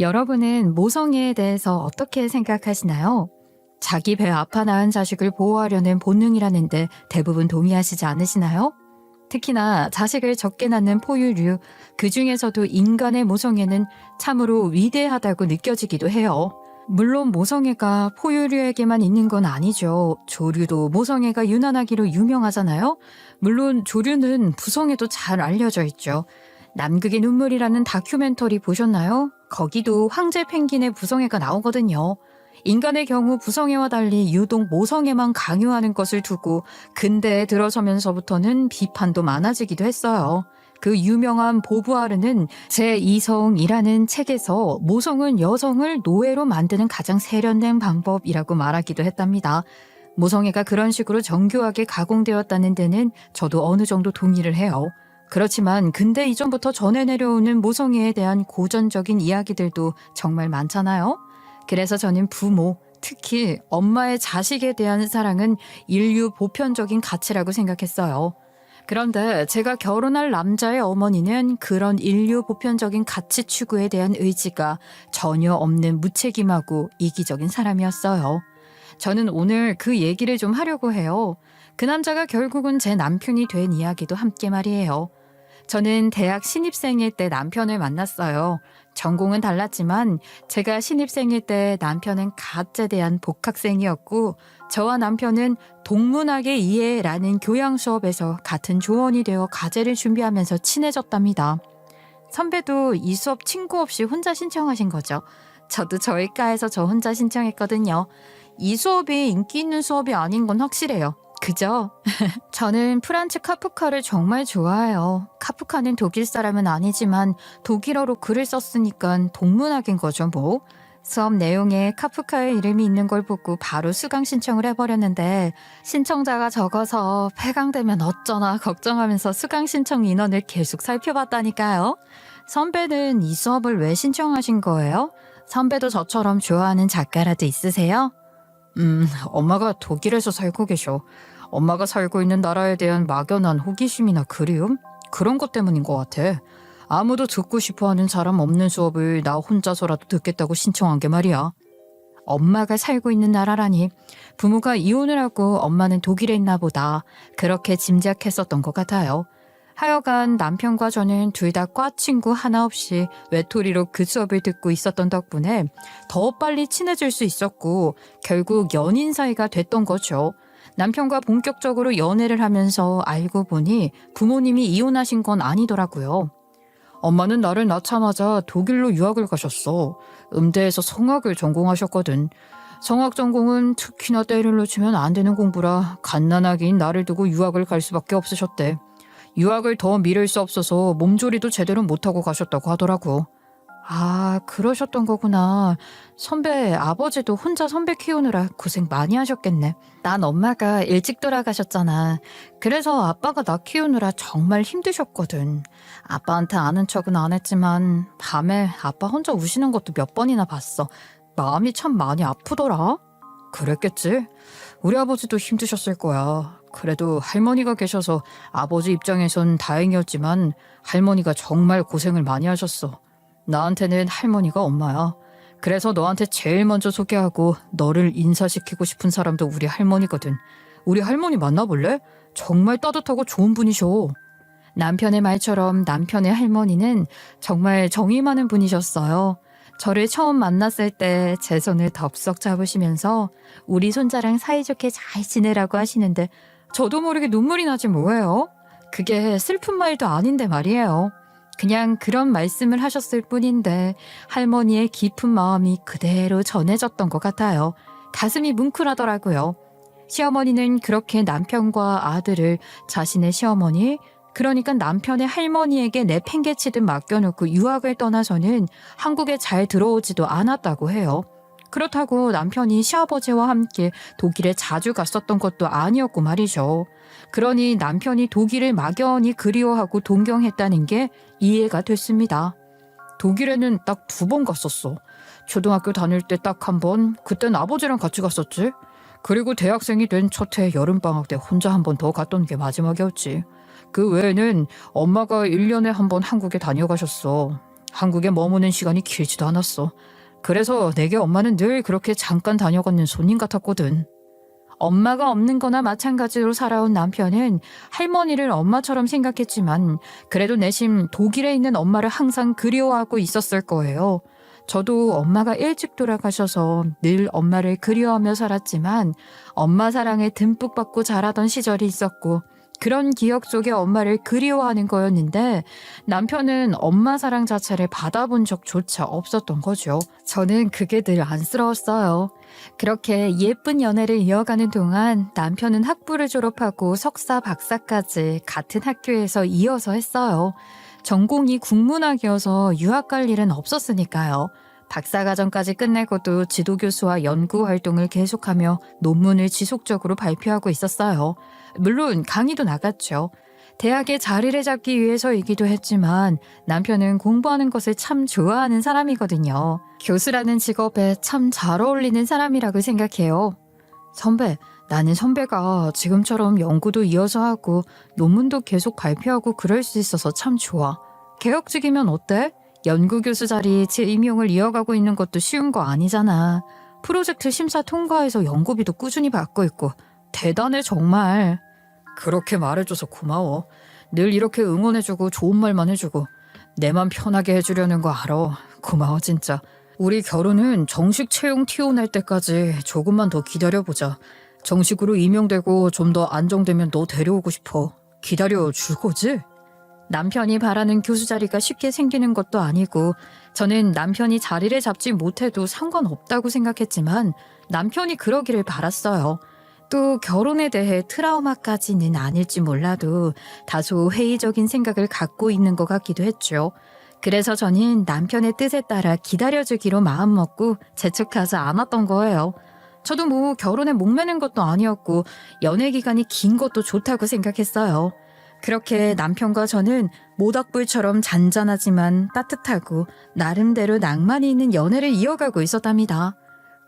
여러분은 모성애에 대해서 어떻게 생각하시나요? 자기 배 아파 낳은 자식을 보호하려는 본능이라는데 대부분 동의하시지 않으시나요? 특히나 자식을 적게 낳는 포유류, 그 중에서도 인간의 모성애는 참으로 위대하다고 느껴지기도 해요. 물론 모성애가 포유류에게만 있는 건 아니죠. 조류도 모성애가 유난하기로 유명하잖아요. 물론 조류는 부성애도 잘 알려져 있죠. 남극의 눈물이라는 다큐멘터리 보셨나요? 거기도 황제 펭귄의 부성애가 나오거든요. 인간의 경우 부성애와 달리 유독 모성애만 강요하는 것을 두고 근대에 들어서면서부터는 비판도 많아지기도 했어요. 그 유명한 보부아르는 제2성이라는 책에서 모성은 여성을 노예로 만드는 가장 세련된 방법이라고 말하기도 했답니다. 모성애가 그런 식으로 정교하게 가공되었다는 데는 저도 어느 정도 동의를 해요. 그렇지만 근대 이전부터 전해 내려오는 모성애에 대한 고전적인 이야기들도 정말 많잖아요. 그래서 저는 부모, 특히 엄마의 자식에 대한 사랑은 인류 보편적인 가치라고 생각했어요. 그런데 제가 결혼할 남자의 어머니는 그런 인류 보편적인 가치 추구에 대한 의지가 전혀 없는 무책임하고 이기적인 사람이었어요. 저는 오늘 그 얘기를 좀 하려고 해요. 그 남자가 결국은 제 남편이 된 이야기도 함께 말이에요. 저는 대학 신입생일 때 남편을 만났어요. 전공은 달랐지만 제가 신입생일 때 남편은 가제대한 복학생이었고 저와 남편은 동문학의 이해라는 교양 수업에서 같은 조원이 되어 과제를 준비하면서 친해졌답니다. 선배도 이 수업 친구 없이 혼자 신청하신 거죠. 저도 저희 과에서 저 혼자 신청했거든요. 이 수업이 인기 있는 수업이 아닌 건 확실해요. 그죠? 저는 프란츠 카프카를 정말 좋아해요. 카프카는 독일 사람은 아니지만 독일어로 글을 썼으니까 동문학인 거죠 뭐. 수업 내용에 카프카의 이름이 있는 걸 보고 바로 수강 신청을 해버렸는데 신청자가 적어서 폐강되면 어쩌나 걱정하면서 수강 신청 인원을 계속 살펴봤다니까요. 선배는 이 수업을 왜 신청하신 거예요? 선배도 저처럼 좋아하는 작가라도 있으세요? 엄마가 독일에서 살고 계셔. 엄마가 살고 있는 나라에 대한 막연한 호기심이나 그리움? 그런 것 때문인 것 같아. 아무도 듣고 싶어하는 사람 없는 수업을 나 혼자서라도 듣겠다고 신청한 게 말이야. 엄마가 살고 있는 나라라니. 부모가 이혼을 하고 엄마는 독일에 있나 보다. 그렇게 짐작했었던 것 같아요. 하여간 남편과 저는 둘 다 과 친구 하나 없이 외톨이로 그 수업을 듣고 있었던 덕분에 더 빨리 친해질 수 있었고 결국 연인 사이가 됐던 거죠. 남편과 본격적으로 연애를 하면서 알고 보니 부모님이 이혼하신 건 아니더라고요. 엄마는 나를 낳자마자 독일로 유학을 가셨어. 음대에서 성악을 전공하셨거든. 성악 전공은 특히나 때를 놓치면 안 되는 공부라 갓난아기인 나를 두고 유학을 갈 수밖에 없으셨대. 유학을 더 미룰 수 없어서 몸조리도 제대로 못하고 가셨다고 하더라고. 아, 그러셨던 거구나. 선배 아버지도 혼자 선배 키우느라 고생 많이 하셨겠네. 난 엄마가 일찍 돌아가셨잖아. 그래서 아빠가 나 키우느라 정말 힘드셨거든. 아빠한테 아는 척은 안 했지만 밤에 아빠 혼자 우시는 것도 몇 번이나 봤어. 마음이 참 많이 아프더라. 그랬겠지? 우리 아버지도 힘드셨을 거야. 그래도 할머니가 계셔서 아버지 입장에선 다행이었지만 할머니가 정말 고생을 많이 하셨어. 나한테는 할머니가 엄마야. 그래서 너한테 제일 먼저 소개하고 너를 인사시키고 싶은 사람도 우리 할머니거든. 우리 할머니 만나볼래? 정말 따뜻하고 좋은 분이셔. 남편의 말처럼 남편의 할머니는 정말 정이 많은 분이셨어요. 저를 처음 만났을 때 제 손을 덥석 잡으시면서 우리 손자랑 사이좋게 잘 지내라고 하시는데 저도 모르게 눈물이 나지 뭐예요. 그게 슬픈 말도 아닌데 말이에요. 그냥 그런 말씀을 하셨을 뿐인데 할머니의 깊은 마음이 그대로 전해졌던 것 같아요. 가슴이 뭉클하더라고요. 시어머니는 그렇게 남편과 아들을 자신의 시어머니, 그러니까 남편의 할머니에게 내팽개치듯 맡겨놓고 유학을 떠나서는 한국에 잘 들어오지도 않았다고 해요. 그렇다고 남편이 시아버지와 함께 독일에 자주 갔었던 것도 아니었고 말이죠. 그러니 남편이 독일을 막연히 그리워하고 동경했다는 게 이해가 됐습니다. 독일에는 딱 2번 갔었어. 초등학교 다닐 때 딱 1번, 그땐 아버지랑 같이 갔었지. 그리고 대학생이 된 첫 해 여름방학 때 혼자 1번 더 갔던 게 마지막이었지. 그 외에는 엄마가 1년에 1번 한국에 다녀가셨어. 한국에 머무는 시간이 길지도 않았어. 그래서 내게 엄마는 늘 그렇게 잠깐 다녀가는 손님 같았거든. 엄마가 없는 거나 마찬가지로 살아온 남편은 할머니를 엄마처럼 생각했지만 그래도 내심 독일에 있는 엄마를 항상 그리워하고 있었을 거예요. 저도 엄마가 일찍 돌아가셔서 늘 엄마를 그리워하며 살았지만 엄마 사랑에 듬뿍 받고 자라던 시절이 있었고 그런 기억 속에 엄마를 그리워하는 거였는데 남편은 엄마 사랑 자체를 받아본 적조차 없었던 거죠. 저는 그게 늘 안쓰러웠어요. 그렇게 예쁜 연애를 이어가는 동안 남편은 학부를 졸업하고 석사, 박사까지 같은 학교에서 이어서 했어요. 전공이 국문학이어서 유학 갈 일은 없었으니까요. 박사과정까지 끝내고도 지도교수와 연구 활동을 계속하며 논문을 지속적으로 발표하고 있었어요. 물론 강의도 나갔죠. 대학에 자리를 잡기 위해서이기도 했지만 남편은 공부하는 것을 참 좋아하는 사람이거든요. 교수라는 직업에 참 잘 어울리는 사람이라고 생각해요. 선배, 나는 선배가 지금처럼 연구도 이어서 하고 논문도 계속 발표하고 그럴 수 있어서 참 좋아. 개혁직이면 어때? 연구교수 자리 제 임용을 이어가고 있는 것도 쉬운 거 아니잖아. 프로젝트 심사 통과해서 연구비도 꾸준히 받고 있고 대단해 정말. 그렇게 말해줘서 고마워. 늘 이렇게 응원해주고 좋은 말만 해주고 내 맘 편하게 해주려는 거 알아. 고마워 진짜. 우리 결혼은 정식 채용 TO 날 때까지 조금만 더 기다려보자. 정식으로 임용되고 좀 더 안정되면 너 데려오고 싶어. 기다려줄 거지? 남편이 바라는 교수 자리가 쉽게 생기는 것도 아니고 저는 남편이 자리를 잡지 못해도 상관없다고 생각했지만 남편이 그러기를 바랐어요. 또 결혼에 대해 트라우마까지는 아닐지 몰라도 다소 회의적인 생각을 갖고 있는 것 같기도 했죠. 그래서 저는 남편의 뜻에 따라 기다려주기로 마음먹고 재촉하지 않았던 거예요. 저도 뭐 결혼에 목매는 것도 아니었고 연애 기간이 긴 것도 좋다고 생각했어요. 그렇게 남편과 저는 모닥불처럼 잔잔하지만 따뜻하고 나름대로 낭만이 있는 연애를 이어가고 있었답니다.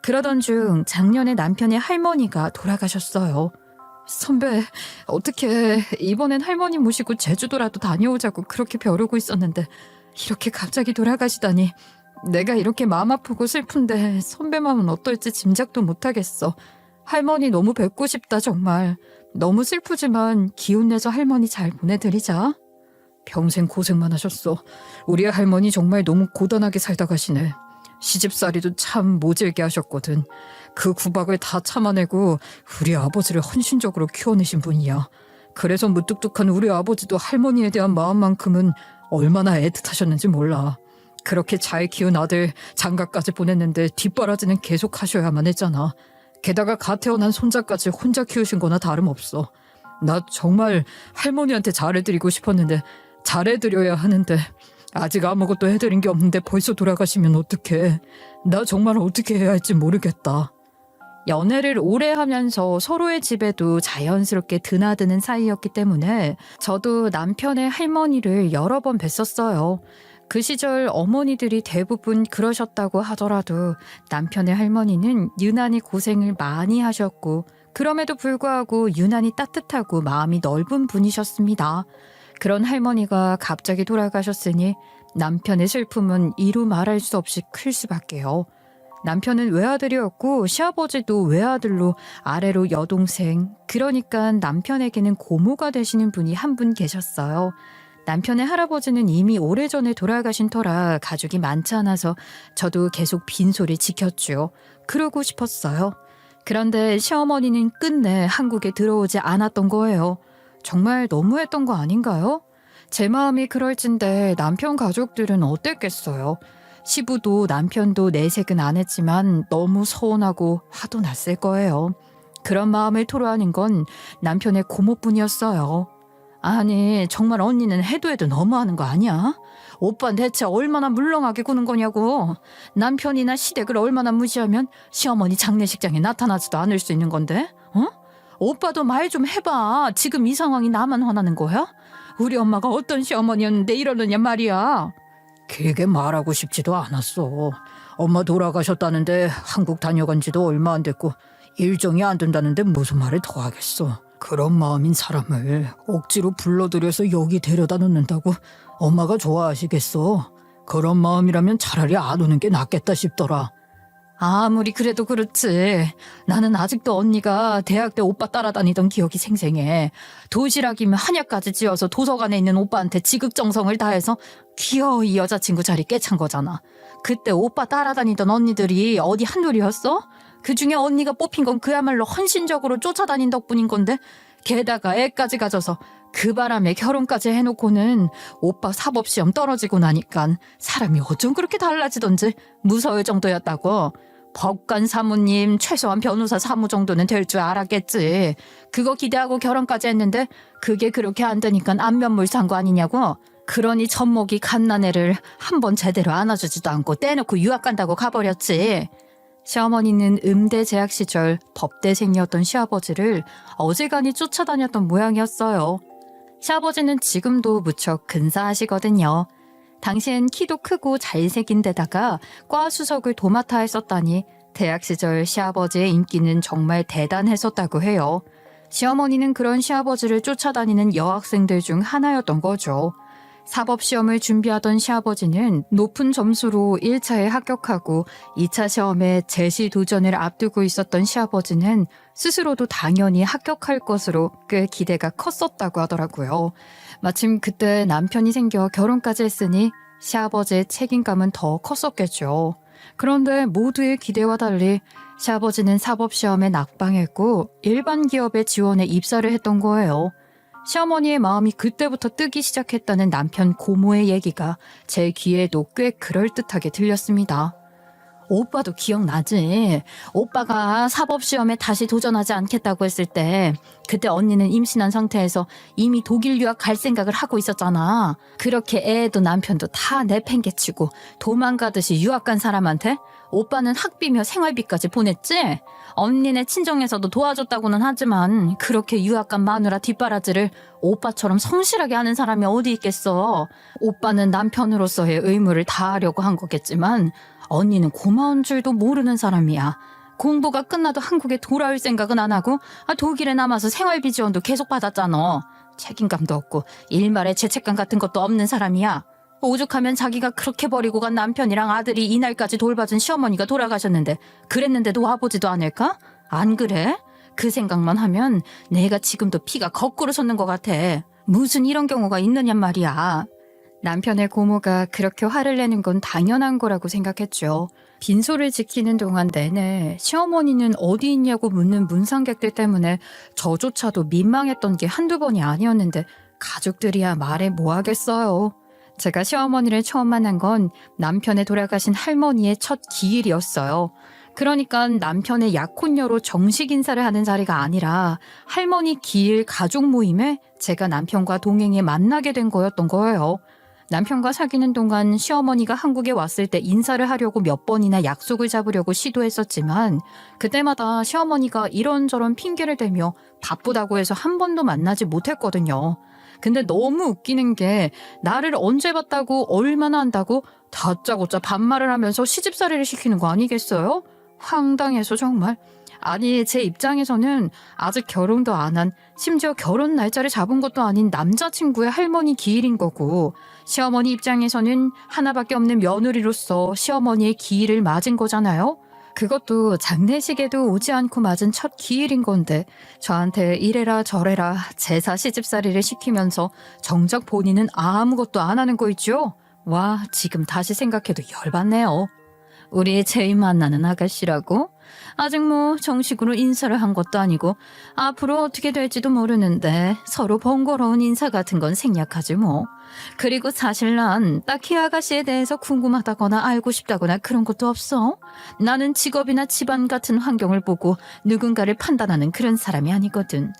그러던 중 작년에 남편의 할머니가 돌아가셨어요. 선배, 어떻게 이번엔 할머니 모시고 제주도라도 다녀오자고 그렇게 벼르고 있었는데 이렇게 갑자기 돌아가시다니. 내가 이렇게 마음 아프고 슬픈데 선배 마음은 어떨지 짐작도 못하겠어. 할머니 너무 뵙고 싶다 정말. 너무 슬프지만 기운내서 할머니 잘 보내드리자. 평생 고생만 하셨어. 우리 할머니 정말 너무 고단하게 살다 가시네. 시집살이도 참 모질게 하셨거든. 그 구박을 다 참아내고 우리 아버지를 헌신적으로 키워내신 분이야. 그래서 무뚝뚝한 우리 아버지도 할머니에 대한 마음만큼은 얼마나 애틋하셨는지 몰라. 그렇게 잘 키운 아들 장가까지 보냈는데 뒷바라지는 계속 하셔야만 했잖아. 게다가 갓 태어난 손자까지 혼자 키우신 거나 다름없어. 나 정말 할머니한테 잘해드리고 싶었는데 잘해드려야 하는데 아직 아무것도 해드린 게 없는데 벌써 돌아가시면 어떡해. 나 정말 어떻게 해야 할지 모르겠다. 연애를 오래 하면서 서로의 집에도 자연스럽게 드나드는 사이였기 때문에 저도 남편의 할머니를 여러 번 뵀었어요. 그 시절 어머니들이 대부분 그러셨다고 하더라도 남편의 할머니는 유난히 고생을 많이 하셨고 그럼에도 불구하고 유난히 따뜻하고 마음이 넓은 분이셨습니다. 그런 할머니가 갑자기 돌아가셨으니 남편의 슬픔은 이루 말할 수 없이 클 수밖에요. 남편은 외아들이었고 시아버지도 외아들로 아래로 여동생, 그러니까 남편에게는 고모가 되시는 분이 한 분 계셨어요. 남편의 할아버지는 이미 오래전에 돌아가신 터라 가족이 많지 않아서 저도 계속 빈소를 지켰죠. 그러고 싶었어요. 그런데 시어머니는 끝내 한국에 들어오지 않았던 거예요. 정말 너무했던 거 아닌가요? 제 마음이 그럴진데 남편 가족들은 어땠겠어요? 시부도 남편도 내색은 안 했지만 너무 서운하고 화도 났을 거예요. 그런 마음을 토로하는 건 남편의 고모뿐이었어요. 아니 정말 언니는 해도 해도 너무하는 거 아니야? 오빠는 대체 얼마나 물렁하게 구는 거냐고. 남편이나 시댁을 얼마나 무시하면 시어머니 장례식장에 나타나지도 않을 수 있는 건데? 어? 오빠도 말 좀 해봐. 지금 이 상황이 나만 화나는 거야? 우리 엄마가 어떤 시어머니였는데 이러느냐 말이야. 길게 말하고 싶지도 않았어. 엄마 돌아가셨다는데 한국 다녀간 지도 얼마 안 됐고 일정이 안 된다는데 무슨 말을 더 하겠어. 그런 마음인 사람을 억지로 불러들여서 여기 데려다 놓는다고 엄마가 좋아하시겠어? 그런 마음이라면 차라리 안 오는 게 낫겠다 싶더라. 아무리 그래도 그렇지. 나는 아직도 언니가 대학 때 오빠 따라다니던 기억이 생생해. 도시락이면 한약까지 지어서 도서관에 있는 오빠한테 지극정성을 다해서 귀여이 여자친구 자리 꿰찬 거잖아. 그때 오빠 따라다니던 언니들이 어디 한둘이었어? 그중에 언니가 뽑힌 건 그야말로 헌신적으로 쫓아다닌 덕분인 건데 게다가 애까지 가져서 그 바람에 결혼까지 해놓고는 오빠 사법시험 떨어지고 나니까 사람이 어쩜 그렇게 달라지던지 무서울 정도였다고. 법관 사무님, 최소한 변호사 사무 정도는 될 줄 알았겠지. 그거 기대하고 결혼까지 했는데 그게 그렇게 안 되니까 안면물 산 거 아니냐고. 그러니 젖먹이 갓난애를 한 번 제대로 안아주지도 않고 떼놓고 유학 간다고 가버렸지. 시어머니는 음대 재학 시절 법대생이었던 시아버지를 어지간히 쫓아다녔던 모양이었어요. 시아버지는 지금도 무척 근사하시거든요. 당시엔 키도 크고 잘생긴 데다가 과 수석을 도맡아 했었다니 대학 시절 시아버지의 인기는 정말 대단했었다고 해요. 시어머니는 그런 시아버지를 쫓아다니는 여학생들 중 하나였던 거죠. 사법시험을 준비하던 시아버지는 높은 점수로 1차에 합격하고 2차 시험에 재시 도전을 앞두고 있었던 시아버지는 스스로도 당연히 합격할 것으로 꽤 기대가 컸었다고 하더라고요. 마침 그때 남편이 생겨 결혼까지 했으니 시아버지의 책임감은 더 컸었겠죠. 그런데 모두의 기대와 달리 시아버지는 사법시험에 낙방했고 일반 기업에 지원해 입사를 했던 거예요. 시어머니의 마음이 그때부터 뜨기 시작했다는 남편 고모의 얘기가 제 귀에도 꽤 그럴듯하게 들렸습니다. 오빠도 기억나지? 오빠가 사법시험에 다시 도전하지 않겠다고 했을 때 그때 언니는 임신한 상태에서 이미 독일 유학 갈 생각을 하고 있었잖아. 그렇게 애도 남편도 다 내팽개치고 도망가듯이 유학 간 사람한테 오빠는 학비며 생활비까지 보냈지? 언니네 친정에서도 도와줬다고는 하지만 그렇게 유학 간 마누라 뒷바라지를 오빠처럼 성실하게 하는 사람이 어디 있겠어. 오빠는 남편으로서의 의무를 다하려고 한 거겠지만 언니는 고마운 줄도 모르는 사람이야. 공부가 끝나도 한국에 돌아올 생각은 안 하고 독일에 남아서 생활비 지원도 계속 받았잖아. 책임감도 없고 일말의 죄책감 같은 것도 없는 사람이야. 오죽하면 자기가 그렇게 버리고 간 남편이랑 아들이 이날까지 돌봐준 시어머니가 돌아가셨는데 그랬는데도 와보지도 않을까? 안 그래? 그 생각만 하면 내가 지금도 피가 거꾸로 솟는 것 같아. 무슨 이런 경우가 있느냔 말이야. 남편의 고모가 그렇게 화를 내는 건 당연한 거라고 생각했죠. 빈소를 지키는 동안 내내 시어머니는 어디 있냐고 묻는 문상객들 때문에 저조차도 민망했던 게 한두 번이 아니었는데 가족들이야 말해 뭐 하겠어요. 제가 시어머니를 처음 만난 건 남편의 돌아가신 할머니의 첫 기일이었어요. 그러니까 남편의 약혼녀로 정식 인사를 하는 자리가 아니라 할머니 기일 가족 모임에 제가 남편과 동행해 만나게 된 거였던 거예요. 남편과 사귀는 동안 시어머니가 한국에 왔을 때 인사를 하려고 몇 번이나 약속을 잡으려고 시도했었지만 그때마다 시어머니가 이런저런 핑계를 대며 바쁘다고 해서 한 번도 만나지 못했거든요. 근데 너무 웃기는 게 나를 언제 봤다고 얼마나 한다고 다짜고짜 반말을 하면서 시집살이를 시키는 거 아니겠어요? 황당해서 정말. 아니 제 입장에서는 아직 결혼도 안 한 심지어 결혼 날짜를 잡은 것도 아닌 남자친구의 할머니 기일인 거고 시어머니 입장에서는 하나밖에 없는 며느리로서 시어머니의 기일을 맞은 거잖아요. 그것도 장례식에도 오지 않고 맞은 첫 기일인 건데 저한테 이래라 저래라 제사 시집살이를 시키면서 정작 본인은 아무것도 안 하는 거 있죠? 와 지금 다시 생각해도 열받네요. 우리 제이 만나는 아가씨라고? 아직 뭐 정식으로 인사를 한 것도 아니고 앞으로 어떻게 될지도 모르는데 서로 번거로운 인사 같은 건 생략하지 뭐. 그리고 사실 난 딱히 아가씨에 대해서 궁금하다거나 알고 싶다거나 그런 것도 없어. 나는 직업이나 집안 같은 환경을 보고 누군가를 판단하는 그런 사람이 아니거든.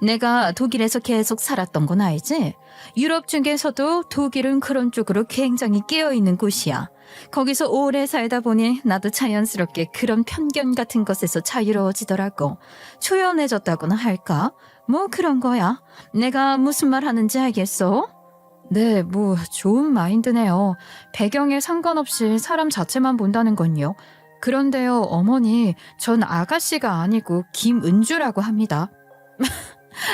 내가 독일에서 계속 살았던 건 알지? 유럽 중에서도 독일은 그런 쪽으로 굉장히 깨어있는 곳이야. 거기서 오래 살다 보니 나도 자연스럽게 그런 편견 같은 것에서 자유로워지더라고. 초연해졌다고나 할까? 뭐 그런 거야. 내가 무슨 말 하는지 알겠어? 네, 뭐 좋은 마인드네요. 배경에 상관없이 사람 자체만 본다는 건요. 그런데요, 어머니, 전 아가씨가 아니고 김은주라고 합니다.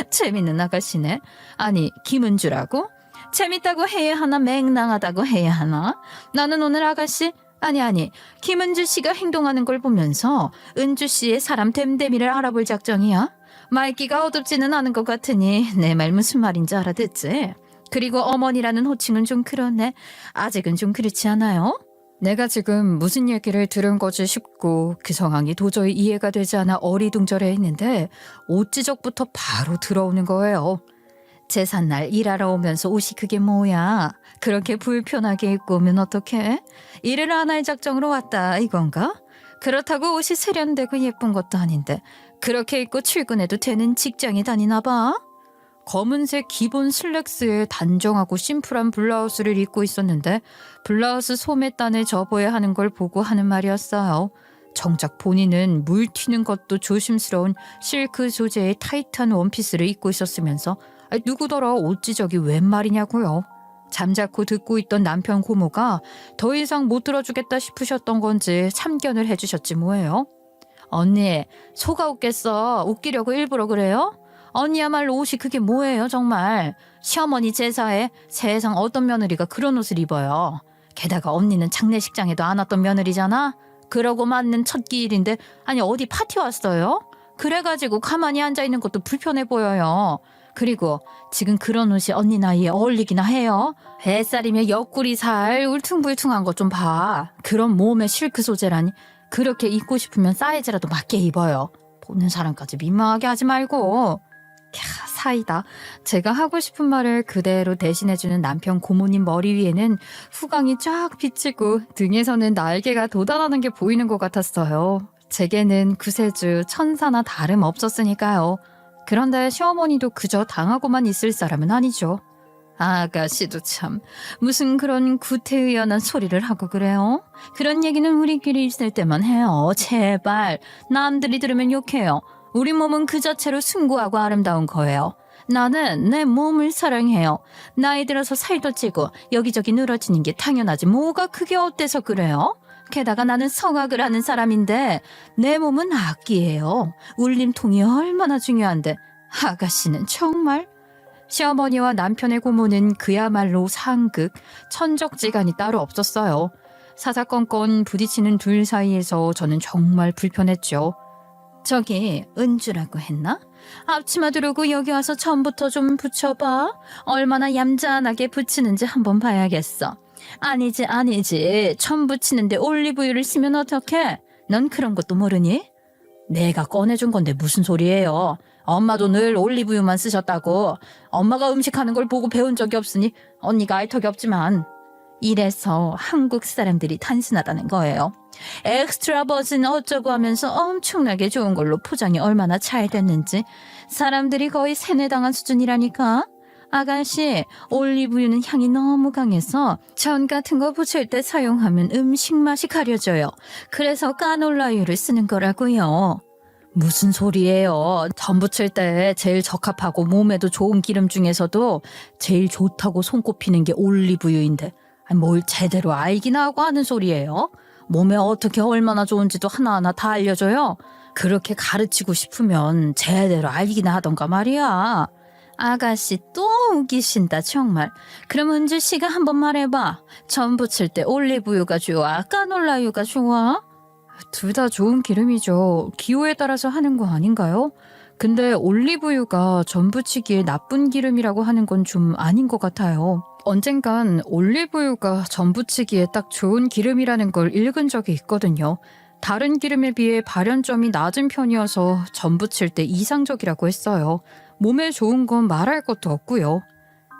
재밌는 아가씨네. 아니, 김은주라고? 재밌다고 해야 하나 맹랑하다고 해야 하나? 나는 오늘 아가씨 아니 김은주 씨가 행동하는 걸 보면서 은주 씨의 사람 됨됨이를 알아볼 작정이야. 말귀가 어둡지는 않은 것 같으니 내 말 무슨 말인지 알아듣지? 그리고 어머니라는 호칭은 좀 그렇네. 아직은 좀 그렇지 않아요? 내가 지금 무슨 얘기를 들은 거지 싶고 그 상황이 도저히 이해가 되지 않아 어리둥절해 있는데 옷 지적부터 바로 들어오는 거예요. 제삿날 일하러 오면서 옷이 그게 뭐야? 그렇게 불편하게 입고 오면 어떡해? 일을 안 할 작정으로 왔다 이건가? 그렇다고 옷이 세련되고 예쁜 것도 아닌데 그렇게 입고 출근해도 되는 직장에 다니나 봐? 검은색 기본 슬랙스에 단정하고 심플한 블라우스를 입고 있었는데 블라우스 소매단을 접어야 하는 걸 보고 하는 말이었어요. 정작 본인은 물 튀는 것도 조심스러운 실크 소재의 타이트한 원피스를 입고 있었으면서 누구더러 옷 지적이 웬 말이냐고요. 잠자코 듣고 있던 남편 고모가 더 이상 못 들어주겠다 싶으셨던 건지 참견을 해주셨지 뭐예요. 언니 속아 웃겠어. 웃기려고 일부러 그래요? 언니야말로 옷이 그게 뭐예요 정말. 시어머니 제사에 세상 어떤 며느리가 그런 옷을 입어요. 게다가 언니는 장례식장에도 안 왔던 며느리잖아. 그러고 맞는 첫 끼일인데 아니 어디 파티 왔어요? 그래가지고 가만히 앉아있는 것도 불편해 보여요. 그리고 지금 그런 옷이 언니 나이에 어울리기나 해요? 뱃살이며 옆구리 살 울퉁불퉁한 것 좀 봐. 그런 몸에 실크 소재라니. 그렇게 입고 싶으면 사이즈라도 맞게 입어요. 보는 사람까지 민망하게 하지 말고. 사이다. 제가 하고 싶은 말을 그대로 대신해주는 남편 고모님 머리 위에는 후광이 쫙 비치고 등에서는 날개가 돋아나는 게 보이는 것 같았어요. 제게는 구세주 천사나 다름 없었으니까요. 그런데 시어머니도 그저 당하고만 있을 사람은 아니죠. 아가씨도 참 무슨 그런 구태의연한 소리를 하고 그래요? 그런 얘기는 우리끼리 있을 때만 해요. 제발. 남들이 들으면 욕해요. 우리 몸은 그 자체로 숭고하고 아름다운 거예요. 나는 내 몸을 사랑해요. 나이 들어서 살도 찌고 여기저기 늘어지는 게 당연하지 뭐가 그게 어때서 그래요? 게다가 나는 성악을 하는 사람인데 내 몸은 악기예요. 울림통이 얼마나 중요한데 아가씨는 정말. 시어머니와 남편의 고모는 그야말로 상극, 천적지간이 따로 없었어요. 사사건건 부딪히는 둘 사이에서 저는 정말 불편했죠. 저기 은주라고 했나? 앞치마 두르고 여기 와서 처음부터 좀 붙여봐. 얼마나 얌전하게 붙이는지 한번 봐야겠어. 아니지. 처음 붙이는데 올리브유를 쓰면 어떡해? 넌 그런 것도 모르니? 내가 꺼내준 건데 무슨 소리예요. 엄마도 늘 올리브유만 쓰셨다고. 엄마가 음식하는 걸 보고 배운 적이 없으니 언니가 알 턱이 없지만. 이래서 한국 사람들이 단순하다는 거예요. 엑스트라 버진 어쩌고 하면서 엄청나게 좋은 걸로 포장이 얼마나 잘 됐는지 사람들이 거의 세뇌당한 수준이라니까. 아가씨, 올리브유는 향이 너무 강해서 전 같은 거 부칠 때 사용하면 음식 맛이 가려져요. 그래서 까놀라유를 쓰는 거라고요. 무슨 소리예요. 전 부칠 때 제일 적합하고 몸에도 좋은 기름 중에서도 제일 좋다고 손꼽히는 게 올리브유인데 뭘 제대로 알기나 하고 하는 소리예요. 몸에 어떻게 얼마나 좋은지도 하나하나 다 알려줘요. 그렇게 가르치고 싶으면 제대로 알기나 하던가 말이야. 아가씨 또 우기신다 정말. 그럼 은주 씨가 한번 말해봐. 전 부칠 때 올리브유가 좋아? 까놀라유가 좋아? 둘 다 좋은 기름이죠. 기호에 따라서 하는 거 아닌가요? 근데 올리브유가 전 부치기에 나쁜 기름이라고 하는 건 좀 아닌 것 같아요. 언젠간 올리브유가 전 부치기에 딱 좋은 기름이라는 걸 읽은 적이 있거든요. 다른 기름에 비해 발연점이 낮은 편이어서 전 부칠 때 이상적이라고 했어요. 몸에 좋은 건 말할 것도 없고요.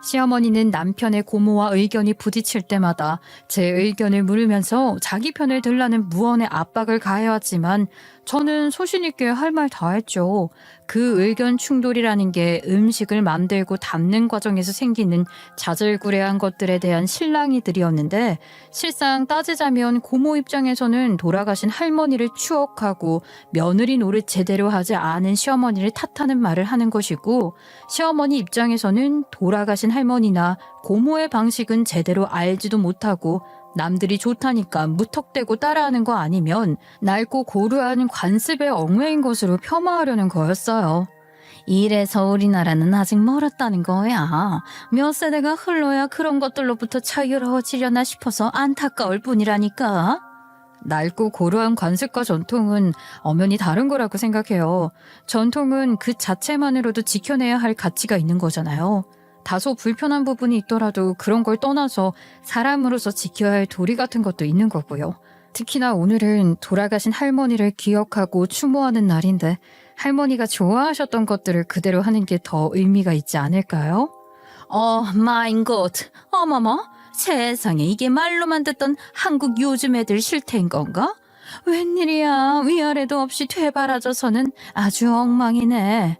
시어머니는 남편의 고모와 의견이 부딪힐 때마다 제 의견을 물으면서 자기 편을 들라는 무언의 압박을 가해왔지만 저는 소신 있게 할 말 다 했죠. 그 의견 충돌이라는 게 음식을 만들고 담는 과정에서 생기는 자질구레한 것들에 대한 실랑이들이었는데 실상 따지자면 고모 입장에서는 돌아가신 할머니를 추억하고 며느리 노릇 제대로 하지 않은 시어머니를 탓하는 말을 하는 것이고 시어머니 입장에서는 돌아가신 할머니나 고모의 방식은 제대로 알지도 못하고 남들이 좋다니까 무턱대고 따라하는 거 아니면 낡고 고루한 관습의 얽매인 것으로 폄하하려는 거였어요. 이래서 우리나라는 아직 멀었다는 거야. 몇 세대가 흘러야 그런 것들로부터 자유로워지려나 싶어서 안타까울 뿐이라니까. 낡고 고루한 관습과 전통은 엄연히 다른 거라고 생각해요. 전통은 그 자체만으로도 지켜내야 할 가치가 있는 거잖아요. 다소 불편한 부분이 있더라도 그런 걸 떠나서 사람으로서 지켜야 할 도리 같은 것도 있는 거고요. 특히나 오늘은 돌아가신 할머니를 기억하고 추모하는 날인데 할머니가 좋아하셨던 것들을 그대로 하는 게 더 의미가 있지 않을까요? 마인 갓. 어머머, 세상에 이게 말로만 듣던 한국 요즘 애들 실태인 건가? 웬일이야, 위아래도 없이 되바라져서는 아주 엉망이네.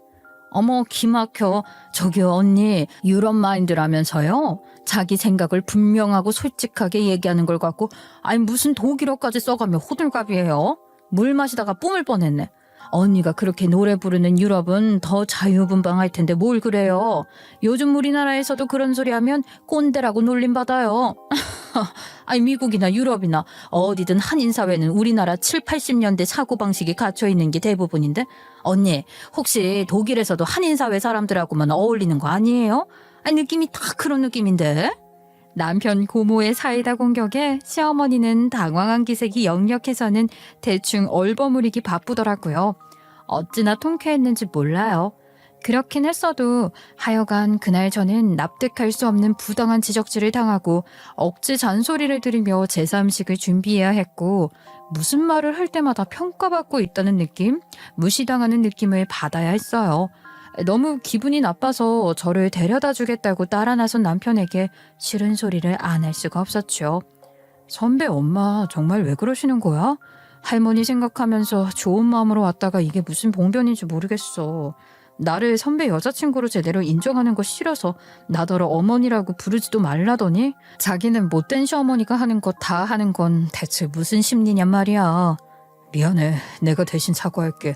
어머, 기막혀. 저기요, 언니, 유럽 마인드라면서요? 자기 생각을 분명하고 솔직하게 얘기하는 걸 갖고 아니 무슨 독일어까지 써가며 호들갑이에요? 물 마시다가 뿜을 뻔했네. 언니가 그렇게 노래 부르는 유럽은 더 자유분방할 텐데 뭘 그래요? 요즘 우리나라에서도 그런 소리 하면 꼰대라고 놀림받아요. 아니 미국이나 유럽이나 어디든 한인사회는 우리나라 7, 80년대 사고방식이 갇혀있는 게 대부분인데 언니 혹시 독일에서도 한인사회 사람들하고만 어울리는 거 아니에요? 아니 느낌이 다 그런 느낌인데. 남편 고모의 사이다 공격에 시어머니는 당황한 기색이 역력해서는 대충 얼버무리기 바쁘더라고요. 어찌나 통쾌했는지 몰라요. 그렇긴 했어도 하여간 그날 저는 납득할 수 없는 부당한 지적질을 당하고 억지 잔소리를 들으며 제사 음식을 준비해야 했고 무슨 말을 할 때마다 평가받고 있다는 느낌, 무시당하는 느낌을 받아야 했어요. 너무 기분이 나빠서 저를 데려다 주겠다고 따라 나선 남편에게 싫은 소리를 안 할 수가 없었죠. 선배 엄마 정말 왜 그러시는 거야? 할머니 생각하면서 좋은 마음으로 왔다가 이게 무슨 봉변인지 모르겠어. 나를 선배 여자친구로 제대로 인정하는 거 싫어서 나더러 어머니라고 부르지도 말라더니 자기는 못된 시어머니가 하는 거 다 하는 건 대체 무슨 심리냔 말이야. 미안해. 내가 대신 사과할게.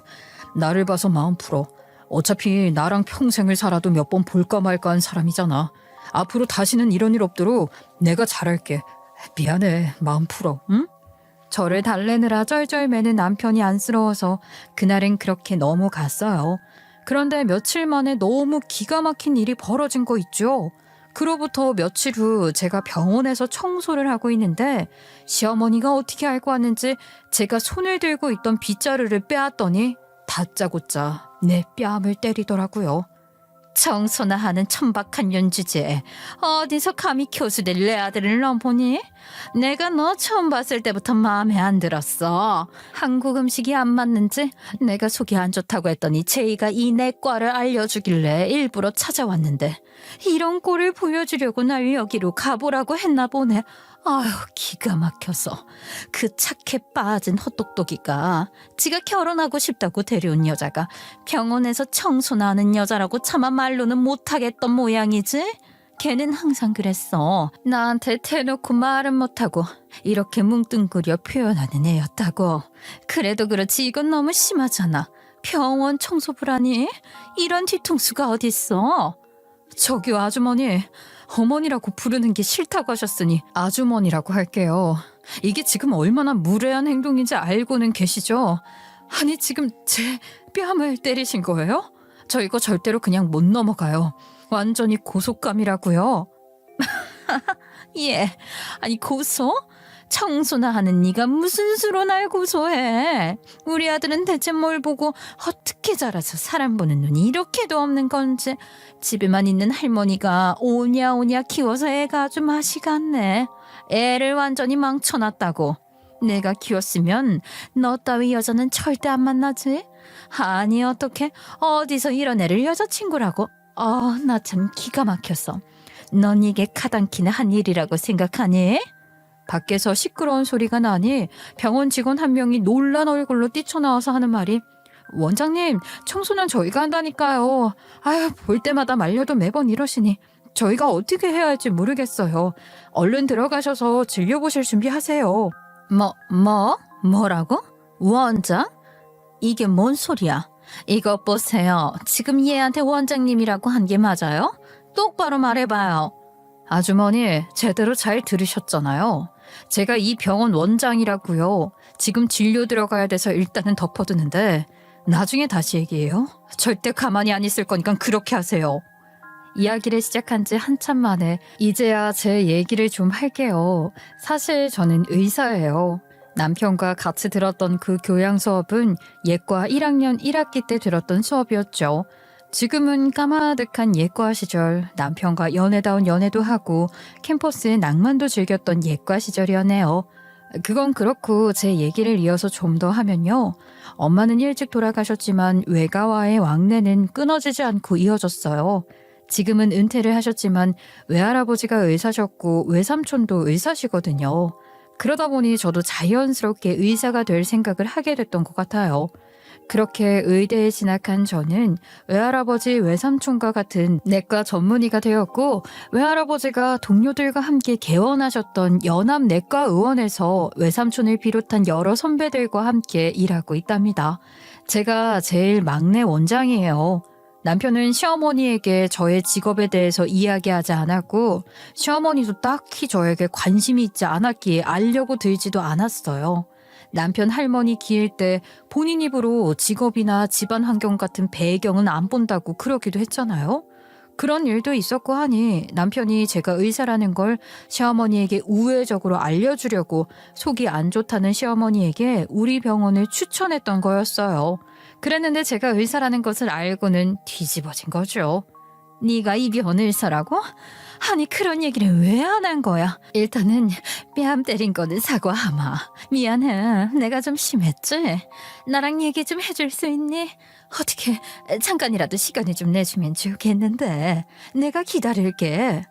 나를 봐서 마음 풀어. 어차피 나랑 평생을 살아도 몇 번 볼까 말까 한 사람이잖아. 앞으로 다시는 이런 일 없도록 내가 잘할게. 미안해. 마음 풀어. 응? 저를 달래느라 쩔쩔매는 남편이 안쓰러워서 그날은 그렇게 넘어갔어요. 그런데 며칠 만에 너무 기가 막힌 일이 벌어진 거 있죠. 그로부터 며칠 후 제가 병원에서 청소를 하고 있는데 시어머니가 어떻게 알고 왔는지 제가 손을 들고 있던 빗자루를 빼앗더니 다짜고짜 내 뺨을 때리더라고요. 청소나 하는 천박한 년주제. 어디서 감히 교수들 내 아들을 넘보니? 내가 너 처음 봤을 때부터 마음에 안 들었어. 한국 음식이 안 맞는지 내가 속이 안 좋다고 했더니 제이가 이 내과를 알려주길래 일부러 찾아왔는데 이런 꼴을 보여주려고 날 여기로 가보라고 했나 보네. 아휴 기가 막혀서 그 착해 빠진 헛똑똑이가 지가 결혼하고 싶다고 데려온 여자가 병원에서 청소나 하는 여자라고 차마 말로는 못하겠던 모양이지. 걔는 항상 그랬어. 나한테 대놓고 말은 못하고 이렇게 뭉뚱그려 표현하는 애였다고. 그래도 그렇지 이건 너무 심하잖아. 병원 청소부라니 이런 뒤통수가 어딨어. 저기요 아주머니, 어머니라고 부르는 게 싫다고 하셨으니 아주머니라고 할게요. 이게 지금 얼마나 무례한 행동인지 알고는 계시죠? 아니 지금 제 뺨을 때리신 거예요? 저 이거 절대로 그냥 못 넘어가요. 완전히 고속감이라고요. 예, 아니 고소? 청소나 하는 네가 무슨 수로 날 고소해. 우리 아들은 대체 뭘 보고 어떻게 자라서 사람 보는 눈이 이렇게도 없는 건지. 집에만 있는 할머니가 오냐오냐 키워서 애가 아주 맛이 갔네. 애를 완전히 망쳐놨다고. 내가 키웠으면 너 따위 여자는 절대 안 만나지. 아니 어떻게 어디서 이런 애를 여자친구라고. 나 참 기가 막혔어. 넌 이게 카단키나 한 일이라고 생각하니? 밖에서 시끄러운 소리가 나니 병원 직원 한 명이 놀란 얼굴로 뛰쳐나와서 하는 말이 원장님 청소는 저희가 한다니까요. 아유 볼 때마다 말려도 매번 이러시니 저희가 어떻게 해야 할지 모르겠어요. 얼른 들어가셔서 진료보실 준비하세요. 뭐라고? 원장? 이게 뭔 소리야? 이것 보세요. 지금 얘한테 원장님이라고 한 게 맞아요? 똑바로 말해봐요. 아주머니 제대로 잘 들으셨잖아요. 제가 이 병원 원장이라고요. 지금 진료 들어가야 돼서 일단은 덮어두는데 나중에 다시 얘기해요. 절대 가만히 안 있을 거니까 그렇게 하세요. 이야기를 시작한 지 한참 만에 이제야 제 얘기를 좀 할게요. 사실 저는 의사예요. 남편과 같이 들었던 그 교양 수업은 예과 1학년 1학기 때 들었던 수업이었죠. 지금은 까마득한 예과 시절, 남편과 연애다운 연애도 하고 캠퍼스의 낭만도 즐겼던 예과 시절이었네요. 그건 그렇고 제 얘기를 이어서 좀 더 하면요. 엄마는 일찍 돌아가셨지만 외가와의 왕래는 끊어지지 않고 이어졌어요. 지금은 은퇴를 하셨지만 외할아버지가 의사셨고 외삼촌도 의사시거든요. 그러다 보니 저도 자연스럽게 의사가 될 생각을 하게 됐던 것 같아요. 그렇게 의대에 진학한 저는 외할아버지, 외삼촌과 같은 내과 전문의가 되었고 외할아버지가 동료들과 함께 개원하셨던 연합내과의원에서 외삼촌을 비롯한 여러 선배들과 함께 일하고 있답니다. 제가 제일 막내 원장이에요. 남편은 시어머니에게 저의 직업에 대해서 이야기하지 않았고 시어머니도 딱히 저에게 관심이 있지 않았기에 알려고 들지도 않았어요. 남편 할머니 기일 때 본인 입으로 직업이나 집안 환경 같은 배경은 안 본다고 그러기도 했잖아요. 그런 일도 있었고 하니 남편이 제가 의사라는 걸 시어머니에게 우회적으로 알려주려고 속이 안 좋다는 시어머니에게 우리 병원을 추천했던 거였어요. 그랬는데 제가 의사라는 것을 알고는 뒤집어진 거죠. 네가 이 병원 의사라고? 아니 그런 얘기를 왜 안 한 거야? 일단은 뺨 때린 거는 사과하마. 미안해. 내가 좀 심했지? 나랑 얘기 좀 해줄 수 있니? 어떻게 잠깐이라도 시간을 좀 내주면 좋겠는데. 내가 기다릴게.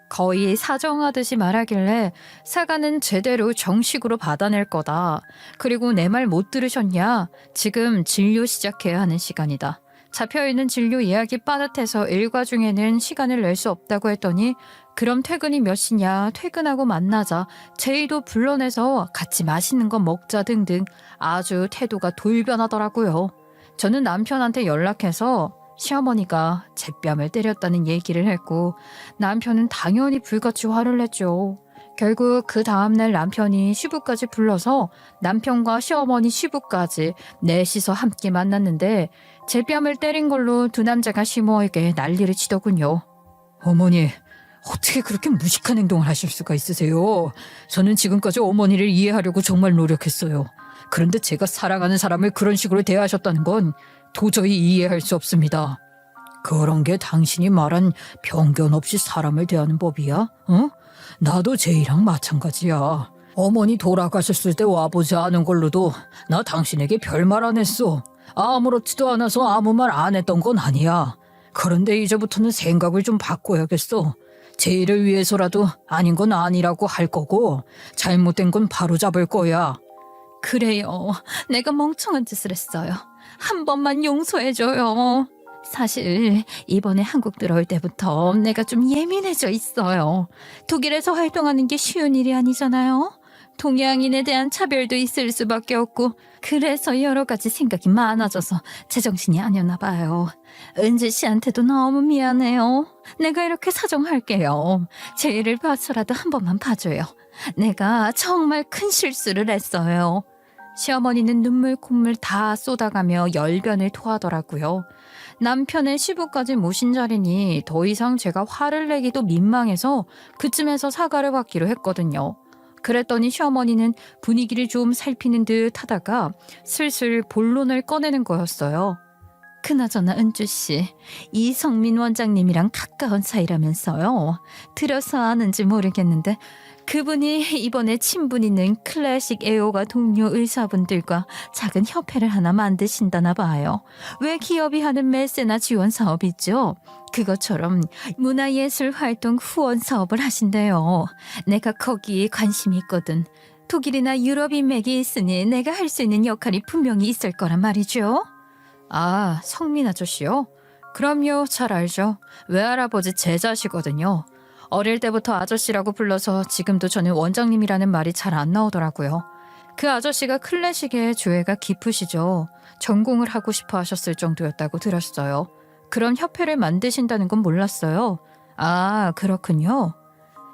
거의 사정하듯이 말하길래 사과는 제대로 정식으로 받아낼 거다. 그리고 내 말 못 들으셨냐? 지금 진료 시작해야 하는 시간이다. 잡혀있는 진료 예약이 빠듯해서 일과 중에는 시간을 낼 수 없다고 했더니 그럼 퇴근이 몇 시냐? 퇴근하고 만나자. 제의도 불러내서 같이 맛있는 거 먹자 등등 아주 태도가 돌변하더라고요. 저는 남편한테 연락해서 시어머니가 제 뺨을 때렸다는 얘기를 했고 남편은 당연히 불같이 화를 냈죠. 결국 그 다음날 남편이 시부까지 불러서 남편과 시어머니 시부까지 넷이서 함께 만났는데 제 뺨을 때린 걸로 두 남자가 시모에게 난리를 치더군요. 어머니, 어떻게 그렇게 무식한 행동을 하실 수가 있으세요? 저는 지금까지 어머니를 이해하려고 정말 노력했어요. 그런데 제가 사랑하는 사람을 그런 식으로 대하셨다는 건 도저히 이해할 수 없습니다. 그런 게 당신이 말한 편견 없이 사람을 대하는 법이야? 어? 나도 제이랑 마찬가지야. 어머니 돌아가셨을 때 와보지 않은 걸로도 나 당신에게 별말 안 했어. 아무렇지도 않아서 아무 말 안 했던 건 아니야. 그런데 이제부터는 생각을 좀 바꿔야겠어. 제이를 위해서라도 아닌 건 아니라고 할 거고 잘못된 건 바로잡을 거야. 그래요. 내가 멍청한 짓을 했어요. 한 번만 용서해줘요. 사실 이번에 한국 들어올 때부터 내가 좀 예민해져 있어요. 독일에서 활동하는 게 쉬운 일이 아니잖아요. 동양인에 대한 차별도 있을 수밖에 없고 그래서 여러 가지 생각이 많아져서 제정신이 아니었나 봐요. 은지 씨한테도 너무 미안해요. 내가 이렇게 사정할게요. 제의를 봐서라도 한 번만 봐줘요. 내가 정말 큰 실수를 했어요. 시어머니는 눈물 콧물 다 쏟아가며 열변을 토하더라고요. 남편의 시부까지 모신 자리니 더 이상 제가 화를 내기도 민망해서 그쯤에서 사과를 받기로 했거든요. 그랬더니 시어머니는 분위기를 좀 살피는 듯 하다가 슬슬 본론을 꺼내는 거였어요. 그나저나 은주씨, 이성민 원장님이랑 가까운 사이라면서요. 들어서 아는지 모르겠는데 그분이 이번에 친분 있는 클래식 애호가 동료 의사분들과 작은 협회를 하나 만드신다나 봐요. 왜 기업이 하는 메세나 지원 사업 있죠? 그것처럼 문화예술 활동 후원 사업을 하신대요. 내가 거기에 관심이 있거든. 독일이나 유럽 인맥이 있으니 내가 할 수 있는 역할이 분명히 있을 거란 말이죠. 아, 성민 아저씨요? 그럼요, 잘 알죠. 외할아버지 제자시거든요. 어릴 때부터 아저씨라고 불러서 지금도 저는 원장님이라는 말이 잘 안 나오더라고요. 그 아저씨가 클래식에 조예가 깊으시죠. 전공을 하고 싶어 하셨을 정도였다고 들었어요. 그런 협회를 만드신다는 건 몰랐어요. 아, 그렇군요.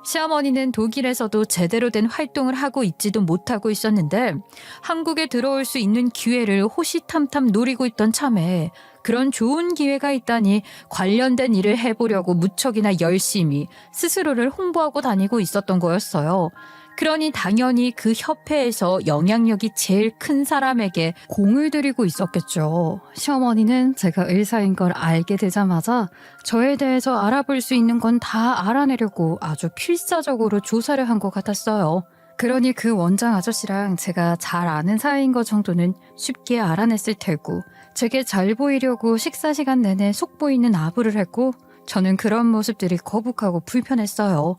시어머니는 독일에서도 제대로 된 활동을 하고 있지도 못하고 있었는데 한국에 들어올 수 있는 기회를 호시탐탐 노리고 있던 참에 그런 좋은 기회가 있다니 관련된 일을 해보려고 무척이나 열심히 스스로를 홍보하고 다니고 있었던 거였어요. 그러니 당연히 그 협회에서 영향력이 제일 큰 사람에게 공을 들이고 있었겠죠. 시어머니는 제가 의사인 걸 알게 되자마자 저에 대해서 알아볼 수 있는 건 다 알아내려고 아주 필사적으로 조사를 한 것 같았어요. 그러니 그 원장 아저씨랑 제가 잘 아는 사이인 것 정도는 쉽게 알아냈을 테고 제게 잘 보이려고 식사 시간 내내 속 보이는 아부를 했고 저는 그런 모습들이 거북하고 불편했어요.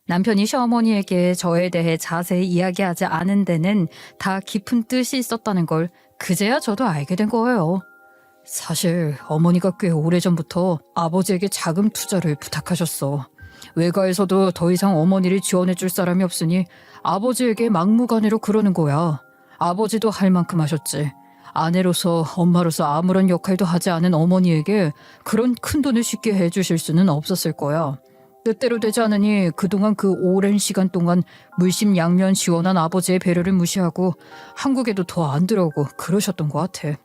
남편이 시어머니에게 저에 대해 자세히 이야기하지 않은 데는 다 깊은 뜻이 있었다는 걸 그제야 저도 알게 된 거예요. 사실 어머니가 꽤 오래전부터 아버지에게 자금 투자를 부탁하셨어. 외가에서도 더 이상 어머니를 지원해 줄 사람이 없으니 아버지에게 막무가내로 그러는 거야. 아버지도 할 만큼 하셨지. 아내로서 엄마로서 아무런 역할도 하지 않은 어머니에게 그런 큰 돈을 쉽게 해주실 수는 없었을 거야. 뜻대로 되지 않으니 그동안 그 오랜 시간 동안 물심양면 지원한 아버지의 배려를 무시하고 한국에도 더 안 들어오고 그러셨던 것 같아.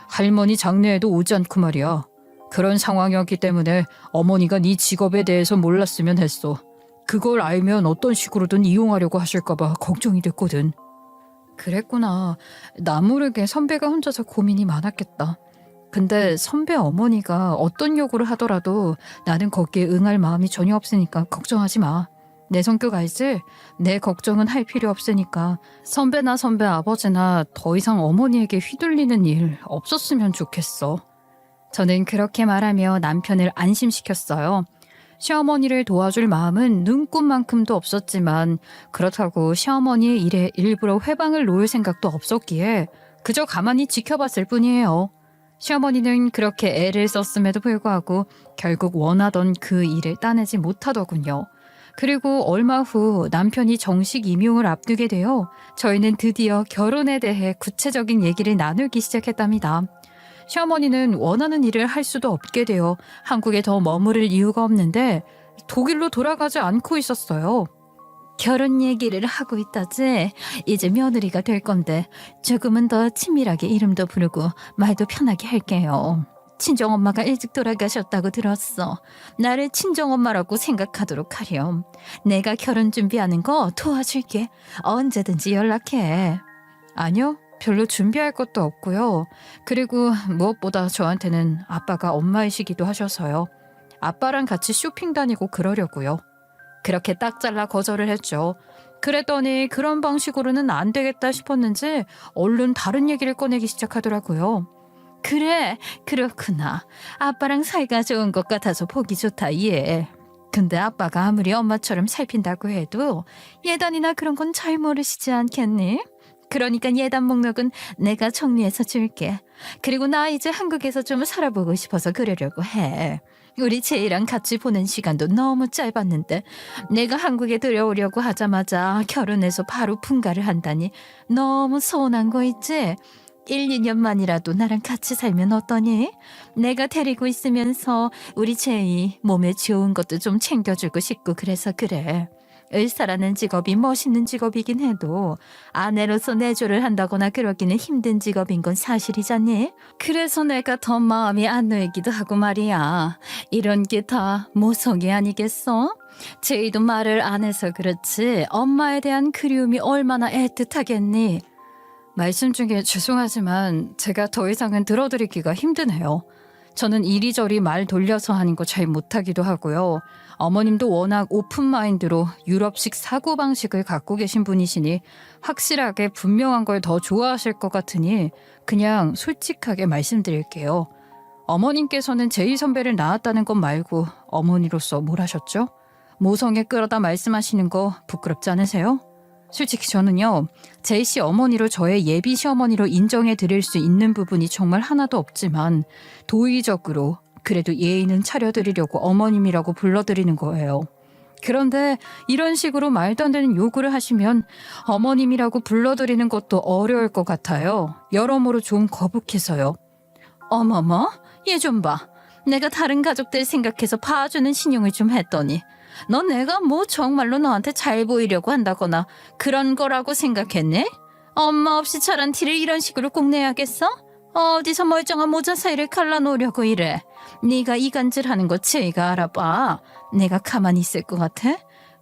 할머니 장례에도 오지 않고 말이야. 그런 상황이었기 때문에 어머니가 네 직업에 대해서 몰랐으면 했어. 그걸 알면 어떤 식으로든 이용하려고 하실까 봐 걱정이 됐거든. 그랬구나. 나 모르게 선배가 혼자서 고민이 많았겠다. 근데 선배 어머니가 어떤 요구를 하더라도 나는 거기에 응할 마음이 전혀 없으니까 걱정하지 마. 내 성격 알지? 내 걱정은 할 필요 없으니까 선배나 선배 아버지나 더 이상 어머니에게 휘둘리는 일 없었으면 좋겠어. 저는 그렇게 말하며 남편을 안심시켰어요. 시어머니를 도와줄 마음은 눈꽃만큼도 없었지만 그렇다고 시어머니의 일에 일부러 회방을 놓을 생각도 없었기에 그저 가만히 지켜봤을 뿐이에요. 시어머니는 그렇게 애를 썼음에도 불구하고 결국 원하던 그 일을 따내지 못하더군요. 그리고 얼마 후 남편이 정식 임용을 앞두게 되어 저희는 드디어 결혼에 대해 구체적인 얘기를 나누기 시작했답니다. 시어머니는 원하는 일을 할 수도 없게 되어 한국에 더 머무를 이유가 없는데 독일로 돌아가지 않고 있었어요. 결혼 얘기를 하고 있다지. 이제 며느리가 될 건데 조금은 더 친밀하게 이름도 부르고 말도 편하게 할게요. 친정엄마가 일찍 돌아가셨다고 들었어. 나를 친정엄마라고 생각하도록 하렴. 내가 결혼 준비하는 거 도와줄게. 언제든지 연락해. 아니요. 별로 준비할 것도 없고요. 그리고 무엇보다 저한테는 아빠가 엄마이시기도 하셔서요. 아빠랑 같이 쇼핑 다니고 그러려고요. 그렇게 딱 잘라 거절을 했죠. 그랬더니 그런 방식으로는 안 되겠다 싶었는지 얼른 다른 얘기를 꺼내기 시작하더라고요. 그래, 그렇구나. 아빠랑 사이가 좋은 것 같아서 보기 좋다, 얘. 근데 아빠가 아무리 엄마처럼 살핀다고 해도 예단이나 그런 건 잘 모르시지 않겠니? 그러니까 예단 목록은 내가 정리해서 줄게. 그리고 나 이제 한국에서 좀 살아보고 싶어서 그러려고 해. 우리 제이랑 같이 보낸 시간도 너무 짧았는데 내가 한국에 들어오려고 하자마자 결혼해서 바로 분가를 한다니 너무 서운한 거 있지? 1, 2년만이라도 나랑 같이 살면 어떠니? 내가 데리고 있으면서 우리 제이 몸에 좋은 것도 좀 챙겨주고 싶고 그래서 그래. 의사라는 직업이 멋있는 직업이긴 해도 아내로서 내조를 한다거나 그러기는 힘든 직업인 건 사실이잖니? 그래서 내가 더 마음이 안 놓이기도 하고 말이야. 이런 게 다 모성이 아니겠어? 제이도 말을 안 해서 그렇지 엄마에 대한 그리움이 얼마나 애틋하겠니? 말씀 중에 죄송하지만 제가 더 이상은 들어드리기가 힘드네요. 저는 이리저리 말 돌려서 하는 거 잘 못하기도 하고요. 어머님도 워낙 오픈마인드로 유럽식 사고방식을 갖고 계신 분이시니 확실하게 분명한 걸 더 좋아하실 것 같으니 그냥 솔직하게 말씀드릴게요. 어머님께서는 제이 선배를 낳았다는 것 말고 어머니로서 뭘 하셨죠? 모성에 끌어다 말씀하시는 거 부끄럽지 않으세요? 솔직히 저는요. 제이 씨 어머니로 저의 예비 시어머니로 인정해 드릴 수 있는 부분이 정말 하나도 없지만 도의적으로 그래도 예의는 차려드리려고 어머님이라고 불러드리는 거예요. 그런데 이런 식으로 말도 안 되는 요구를 하시면 어머님이라고 불러드리는 것도 어려울 것 같아요. 여러모로 좀 거북해서요. 어머머, 얘 좀 봐. 내가 다른 가족들 생각해서 봐주는 신용을 좀 했더니 넌 내가 뭐 정말로 너한테 잘 보이려고 한다거나 그런 거라고 생각했네? 엄마 없이 자란 티를 이런 식으로 꼭 내야겠어? 어디서 멀쩡한 모자 사이를 갈라놓으려고 이래. 네가 이간질하는 거 제가 알아봐. 내가 가만히 있을 것 같아?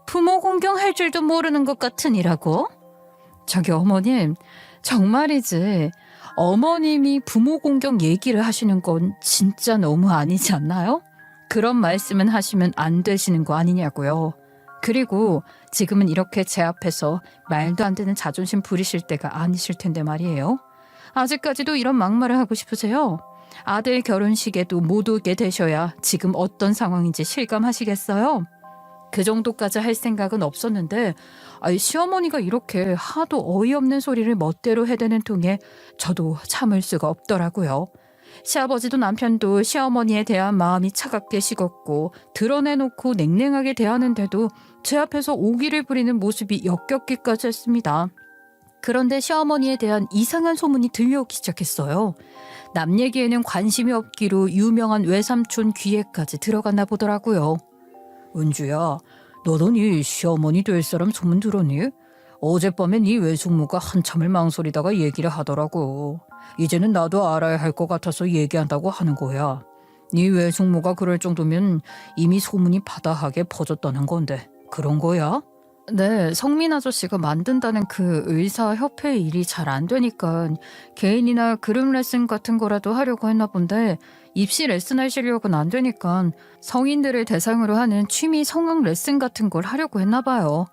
부모 공경할 줄도 모르는 것 같으니라고. 저기 어머님, 정말이지. 어머님이 부모 공경 얘기를 하시는 건 진짜 너무 아니지 않나요? 그런 말씀은 하시면 안 되시는 거 아니냐고요. 그리고 지금은 이렇게 제 앞에서 말도 안 되는 자존심 부리실 때가 아니실 텐데 말이에요. 아직까지도 이런 막말을 하고 싶으세요? 아들 결혼식에도 못 오게 되셔야 지금 어떤 상황인지 실감하시겠어요? 그 정도까지 할 생각은 없었는데 시어머니가 이렇게 하도 어이없는 소리를 멋대로 해대는 통에 저도 참을 수가 없더라고요. 시아버지도 남편도 시어머니에 대한 마음이 차갑게 식었고 드러내놓고 냉랭하게 대하는데도 제 앞에서 오기를 부리는 모습이 역겹기까지 했습니다. 그런데 시어머니에 대한 이상한 소문이 들려오기 시작했어요. 남 얘기에는 관심이 없기로 유명한 외삼촌 귀에까지 들어갔나 보더라고요. 은주야, 너도 네 시어머니 될 사람 소문 들었니? 어젯밤에 네 외숙모가 한참을 망설이다가 얘기를 하더라고. 이제는 나도 알아야 할 것 같아서 얘기한다고 하는 거야. 네 외숙모가 그럴 정도면 이미 소문이 바다하게 퍼졌다는 건데 그런 거야? 네, 성민 아저씨가 만든다는 그 의사협회 일이 잘 안 되니까 개인이나 그룹 레슨 같은 거라도 하려고 했나 본데 입시 레슨 할 실력은 안 되니까 성인들을 대상으로 하는 취미 성악 레슨 같은 걸 하려고 했나 봐요.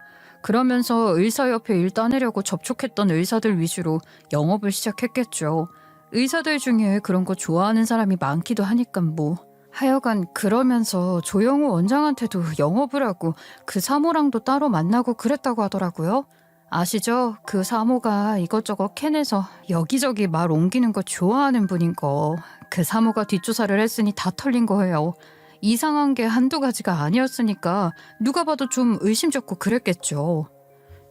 그러면서 의사협회 일 따내려고 접촉했던 의사들 위주로 영업을 시작했겠죠. 의사들 중에 그런 거 좋아하는 사람이 많기도 하니까 뭐. 하여간 그러면서 조영우 원장한테도 영업을 하고 그 사모랑도 따로 만나고 그랬다고 하더라고요. 아시죠? 그 사모가 이것저것 캐내서 여기저기 말 옮기는 거 좋아하는 분인 거. 그 사모가 뒷조사를 했으니 다 털린 거예요. 이상한 게 한두 가지가 아니었으니까 누가 봐도 좀 의심쩍고 그랬겠죠.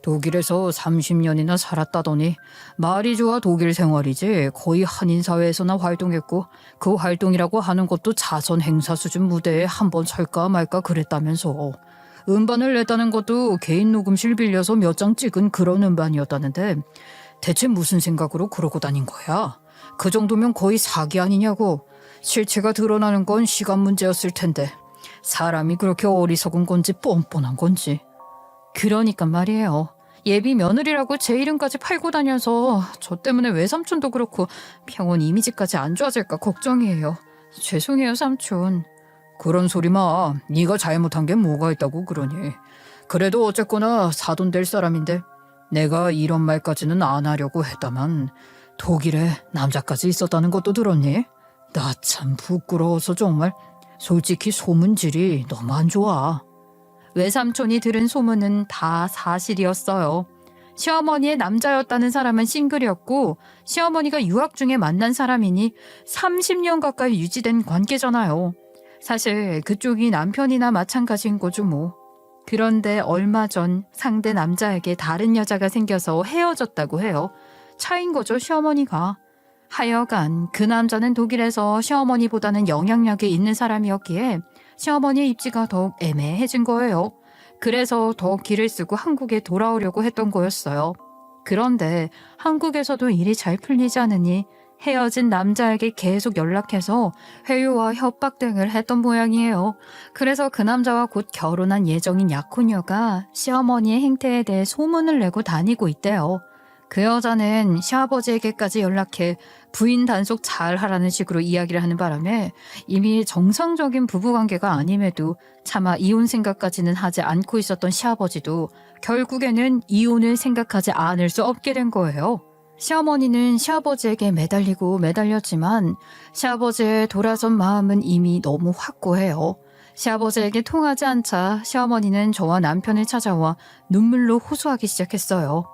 독일에서 30년이나 살았다더니 말이 좋아 독일 생활이지 거의 한인사회에서나 활동했고 그 활동이라고 하는 것도 자선 행사 수준 무대에 한번 설까 말까 그랬다면서 음반을 냈다는 것도 개인 녹음실 빌려서 몇 장 찍은 그런 음반이었다는데 대체 무슨 생각으로 그러고 다닌 거야? 그 정도면 거의 사기 아니냐고. 실체가 드러나는 건 시간 문제였을 텐데 사람이 그렇게 어리석은 건지 뻔뻔한 건지. 그러니까 말이에요. 예비 며느리라고 제 이름까지 팔고 다녀서 저 때문에 외삼촌도 그렇고 병원 이미지까지 안 좋아질까 걱정이에요. 죄송해요 삼촌. 그런 소리 마. 네가 잘못한 게 뭐가 있다고 그러니. 그래도 어쨌거나 사돈 될 사람인데 내가 이런 말까지는 안 하려고 했다만 독일에 남자까지 있었다는 것도 들었니? 나 참 부끄러워서 정말. 솔직히 소문질이 너무 안 좋아. 외삼촌이 들은 소문은 다 사실이었어요. 시어머니의 남자였다는 사람은 싱글이었고 시어머니가 유학 중에 만난 사람이니 30년 가까이 유지된 관계잖아요. 사실 그쪽이 남편이나 마찬가지인 거죠 뭐. 그런데 얼마 전 상대 남자에게 다른 여자가 생겨서 헤어졌다고 해요. 차인 거죠 시어머니가. 하여간 그 남자는 독일에서 시어머니보다는 영향력이 있는 사람이었기에 시어머니의 입지가 더욱 애매해진 거예요. 그래서 더 길을 쓰고 한국에 돌아오려고 했던 거였어요. 그런데 한국에서도 일이 잘 풀리지 않으니 헤어진 남자에게 계속 연락해서 회유와 협박 등을 했던 모양이에요. 그래서 그 남자와 곧 결혼한 예정인 약혼녀가 시어머니의 행태에 대해 소문을 내고 다니고 있대요. 그 여자는 시아버지에게까지 연락해 부인 단속 잘 하라는 식으로 이야기를 하는 바람에 이미 정상적인 부부관계가 아님에도 차마 이혼 생각까지는 하지 않고 있었던 시아버지도 결국에는 이혼을 생각하지 않을 수 없게 된 거예요. 시어머니는 시아버지에게 매달리고 매달렸지만 시아버지의 돌아선 마음은 이미 너무 확고해요. 시아버지에게 통하지 않자 시어머니는 저와 남편을 찾아와 눈물로 호소하기 시작했어요.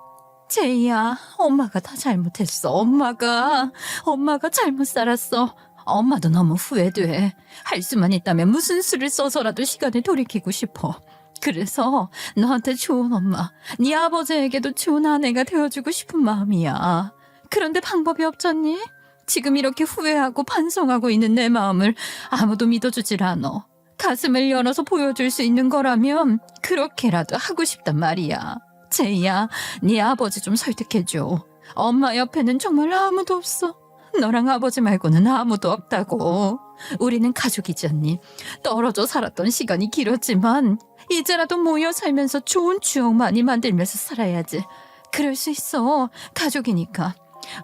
제이야, 엄마가 다 잘못했어. 엄마가 잘못 살았어. 엄마도 너무 후회돼. 할 수만 있다면 무슨 수를 써서라도 시간을 돌이키고 싶어. 그래서 너한테 좋은 엄마, 네 아버지에게도 좋은 아내가 되어주고 싶은 마음이야. 그런데 방법이 없잖니? 지금 이렇게 후회하고 반성하고 있는 내 마음을 아무도 믿어주질 않아. 가슴을 열어서 보여줄 수 있는 거라면 그렇게라도 하고 싶단 말이야. 제이야, 네 아버지 좀 설득해줘. 엄마 옆에는 정말 아무도 없어. 너랑 아버지 말고는 아무도 없다고. 우리는 가족이지 않니? 떨어져 살았던 시간이 길었지만 이제라도 모여 살면서 좋은 추억 많이 만들면서 살아야지. 그럴 수 있어. 가족이니까.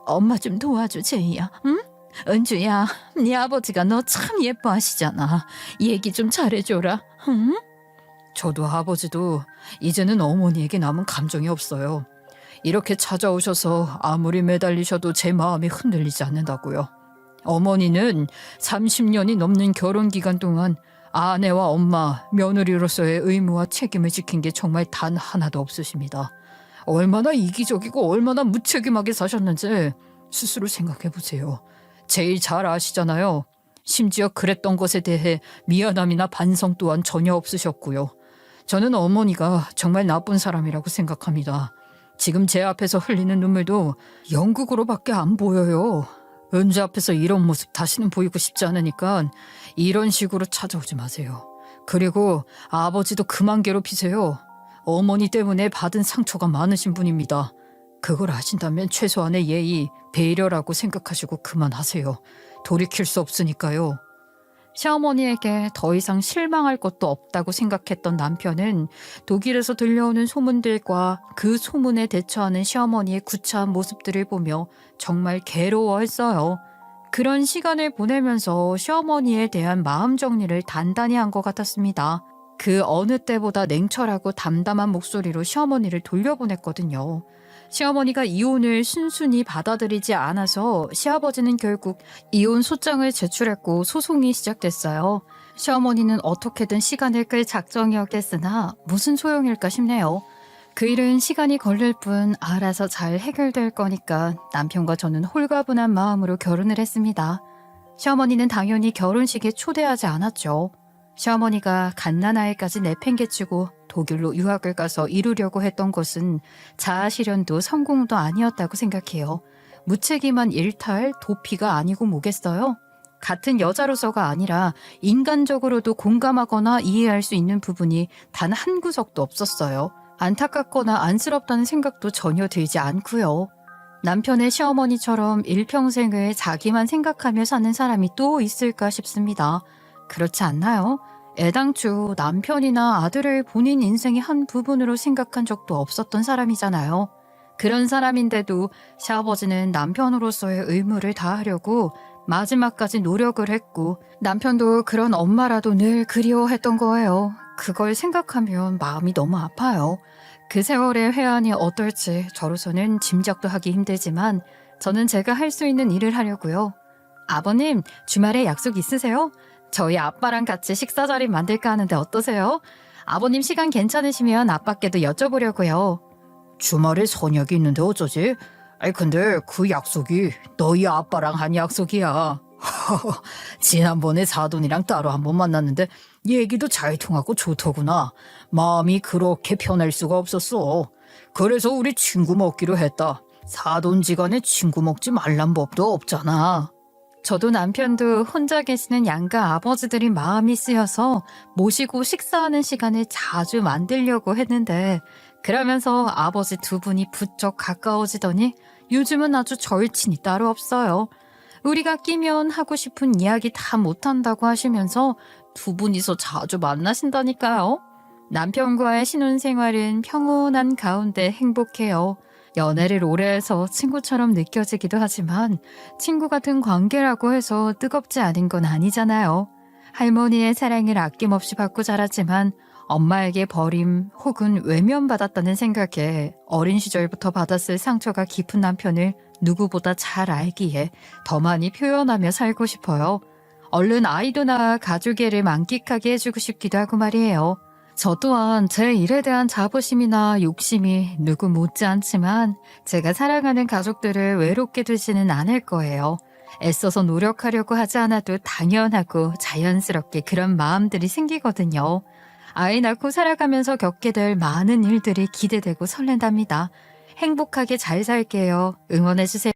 엄마 좀 도와줘, 제이야. 응? 은주야, 네 아버지가 너 참 예뻐하시잖아. 얘기 좀 잘해줘라. 응? 저도 아버지도 이제는 어머니에게 남은 감정이 없어요. 이렇게 찾아오셔서 아무리 매달리셔도 제 마음이 흔들리지 않는다고요. 어머니는 30년이 넘는 결혼 기간 동안 아내와 엄마, 며느리로서의 의무와 책임을 지킨 게 정말 단 하나도 없으십니다. 얼마나 이기적이고 얼마나 무책임하게 사셨는지 스스로 생각해 보세요. 제일 잘 아시잖아요. 심지어 그랬던 것에 대해 미안함이나 반성 또한 전혀 없으셨고요. 저는 어머니가 정말 나쁜 사람이라고 생각합니다. 지금 제 앞에서 흘리는 눈물도 연극으로밖에 안 보여요. 은주 앞에서 이런 모습 다시는 보이고 싶지 않으니까 이런 식으로 찾아오지 마세요. 그리고 아버지도 그만 괴롭히세요. 어머니 때문에 받은 상처가 많으신 분입니다. 그걸 아신다면 최소한의 예의, 배려라고 생각하시고 그만하세요. 돌이킬 수 없으니까요. 시어머니에게 더 이상 실망할 것도 없다고 생각했던 남편은 독일에서 들려오는 소문들과 그 소문에 대처하는 시어머니의 구차한 모습들을 보며 정말 괴로워했어요. 그런 시간을 보내면서 시어머니에 대한 마음 정리를 단단히 한 것 같았습니다. 그 어느 때보다 냉철하고 담담한 목소리로 시어머니를 돌려보냈거든요. 시어머니가 이혼을 순순히 받아들이지 않아서 시아버지는 결국 이혼 소장을 제출했고 소송이 시작됐어요. 시어머니는 어떻게든 시간을 끌 작정이었겠으나 무슨 소용일까 싶네요. 그 일은 시간이 걸릴 뿐 알아서 잘 해결될 거니까 남편과 저는 홀가분한 마음으로 결혼을 했습니다. 시어머니는 당연히 결혼식에 초대하지 않았죠. 시어머니가 갓난아이까지 내팽개치고 독일로 유학을 가서 이루려고 했던 것은 자아실현도 성공도 아니었다고 생각해요. 무책임한 일탈, 도피가 아니고 뭐겠어요? 같은 여자로서가 아니라 인간적으로도 공감하거나 이해할 수 있는 부분이 단 한 구석도 없었어요. 안타깝거나 안쓰럽다는 생각도 전혀 들지 않고요. 남편의 시어머니처럼 일평생을 자기만 생각하며 사는 사람이 또 있을까 싶습니다. 그렇지 않나요? 애당초 남편이나 아들을 본인 인생의 한 부분으로 생각한 적도 없었던 사람이잖아요. 그런 사람인데도 시아버지는 남편으로서의 의무를 다하려고 마지막까지 노력을 했고 남편도 그런 엄마라도 늘 그리워했던 거예요. 그걸 생각하면 마음이 너무 아파요. 그 세월의 회한이 어떨지 저로서는 짐작도 하기 힘들지만 저는 제가 할 수 있는 일을 하려고요. 아버님, 주말에 약속 있으세요? 저희 아빠랑 같이 식사 자리 만들까 하는데 어떠세요? 아버님 시간 괜찮으시면 아빠께도 여쭤보려고요. 주말에 선약이 있는데 어쩌지? 아니 근데 그 약속이 너희 아빠랑 한 약속이야. 지난번에 사돈이랑 따로 한번 만났는데 얘기도 잘 통하고 좋더구나. 마음이 그렇게 편할 수가 없었어. 그래서 우리 친구 먹기로 했다. 사돈지간에 친구 먹지 말란 법도 없잖아. 저도 남편도 혼자 계시는 양가 아버지들이 마음이 쓰여서 모시고 식사하는 시간을 자주 만들려고 했는데 그러면서 아버지 두 분이 부쩍 가까워지더니 요즘은 아주 절친이 따로 없어요. 우리가 끼면 하고 싶은 이야기 다 못한다고 하시면서 두 분이서 자주 만나신다니까요. 남편과의 신혼생활은 평온한 가운데 행복해요. 연애를 오래 해서 친구처럼 느껴지기도 하지만 친구 같은 관계라고 해서 뜨겁지 않은 건 아니잖아요. 할머니의 사랑을 아낌없이 받고 자랐지만 엄마에게 버림 혹은 외면받았다는 생각에 어린 시절부터 받았을 상처가 깊은 남편을 누구보다 잘 알기에 더 많이 표현하며 살고 싶어요. 얼른 아이도 낳아 가족애를 만끽하게 해주고 싶기도 하고 말이에요. 저 또한 제 일에 대한 자부심이나 욕심이 누구 못지않지만 제가 사랑하는 가족들을 외롭게 두지는 않을 거예요. 애써서 노력하려고 하지 않아도 당연하고 자연스럽게 그런 마음들이 생기거든요. 아이 낳고 살아가면서 겪게 될 많은 일들이 기대되고 설렌답니다. 행복하게 잘 살게요. 응원해주세요.